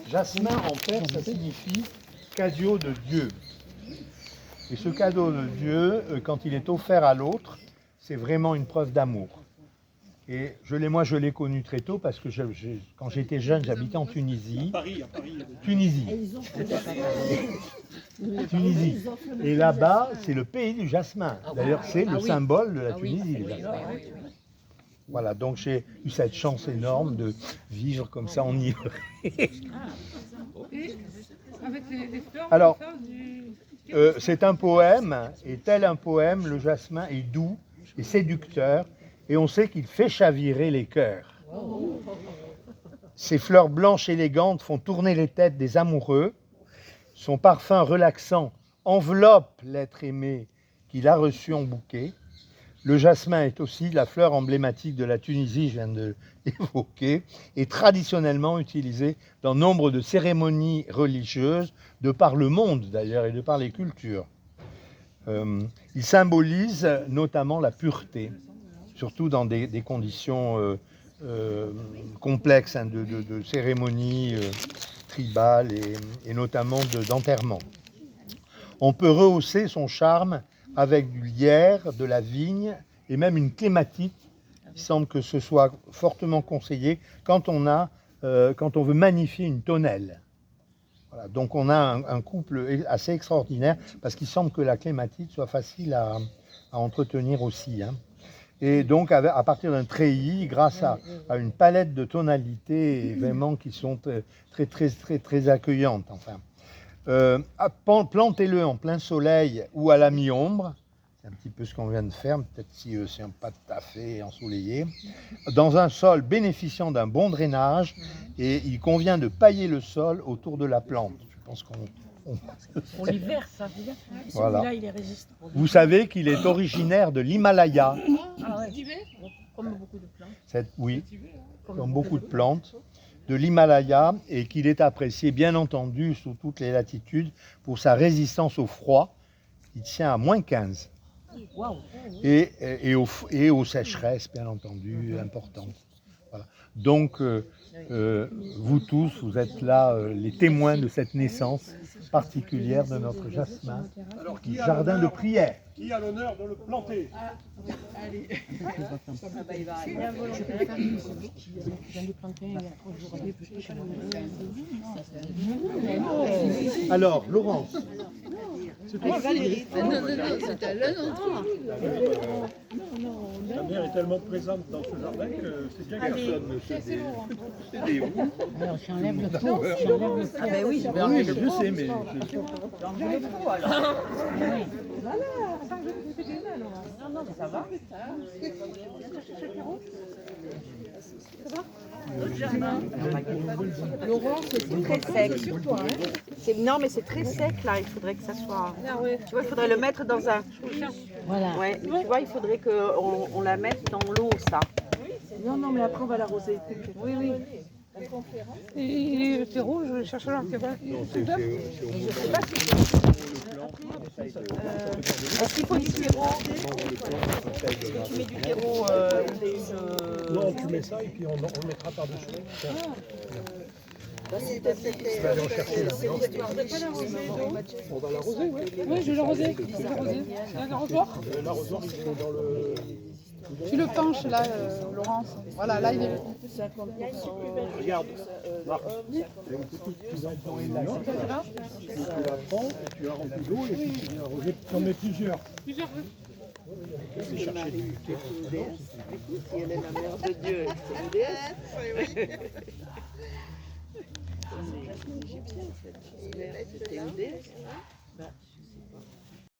Jasmin en perse, ça signifie cadeau de Dieu. Et ce cadeau de Dieu, quand il est offert à l'autre, c'est vraiment une preuve d'amour. Et moi, je l'ai connu très tôt parce que quand j'étais jeune, j'habitais en Tunisie. Tunisie. Tunisie. Et là-bas, c'est le pays du jasmin. D'ailleurs, c'est le symbole de la Tunisie, le jasmin. Voilà, donc j'ai eu cette chance énorme de vivre comme ça en Ivoire. Alors, c'est un poème, et tel un poème, le jasmin est doux et séducteur, et on sait qu'il fait chavirer les cœurs. Ses fleurs blanches élégantes font tourner les têtes des amoureux. Son parfum relaxant enveloppe l'être aimé qu'il a reçu en bouquet. Le jasmin est aussi la fleur emblématique de la Tunisie, je viens de l'évoquer, et traditionnellement utilisé dans nombre de cérémonies religieuses, de par le monde d'ailleurs et de par les cultures. Il symbolise notamment la pureté, surtout dans des conditions complexes de cérémonies tribales et notamment d'enterrement. On peut rehausser son charme avec du lierre, de la vigne et même une clématite. Il semble que ce soit fortement conseillé quand on veut magnifier une tonnelle. Voilà, donc on a un couple assez extraordinaire parce qu'il semble que la clématite soit facile à entretenir aussi. Hein. Et donc à partir d'un treillis, grâce à une palette de tonalités vraiment qui sont très accueillantes. Enfin. Plantez-le en plein soleil ou à la mi-ombre, c'est un petit peu ce qu'on vient de faire, peut-être si c'est pas tout à fait ensoleillé, dans un sol bénéficiant d'un bon drainage, et il convient de pailler le sol autour de la plante. Je pense Pour l'hiver, ça. Voilà. Celui-là, il est résistant. Vous savez qu'il est originaire de l'Himalaya. Ah ouais. Comme beaucoup de plantes. Oui, comme beaucoup de plantes de l'Himalaya, et qu'il est apprécié bien entendu sous toutes les latitudes pour sa résistance au froid. Il tient à moins 15 et aux sécheresses bien entendu importantes. Voilà. Donc vous tous, vous êtes là les témoins de cette naissance particulière de notre jasmin, jardin de prière. Qui a l'honneur de le planter? Allez. Alors, Laurence. Valérie. Non, c'est à l'heure. La mère est tellement présente dans ce jardin que c'est bien qu'elle C'est des houes. Alors, j'enlève le pot. Ah ben oui, Je sais, mais... j'enlève le pot alors. Voilà. Non, ça va. Laurent, c'est très sec. Non, mais c'est très sec là. Il faudrait que ça soit. Tu vois, il faudrait le mettre dans un. Voilà. Ouais, tu vois, il faudrait qu'on la mette dans l'eau, ça. Non, mais après on va l'arroser. Oui. Et le terreau, je vais chercher là. Est-ce qu'il faut du terreau? Est-ce que tu mets du terreau Non, tu mets ça et puis on le mettra par-dessus. C'est l'histoire de On va l'arroser, oui. Oui, je vais l'arroser. Il y a un arrosoir. L'arrosoir, il est dans le... Tu le penches là, Laurence. Voilà, là il est. Regarde, Marc, il y a une petite tisane dans les lacs. Tu la prends et tu la remplis d'eau et puis tu viens arroser. Tu en mets plusieurs. Plusieurs, oui. C'est chercher du thé. Si elle est la mère de Dieu, c'est une déesse. C'est égyptien, c'était une déesse.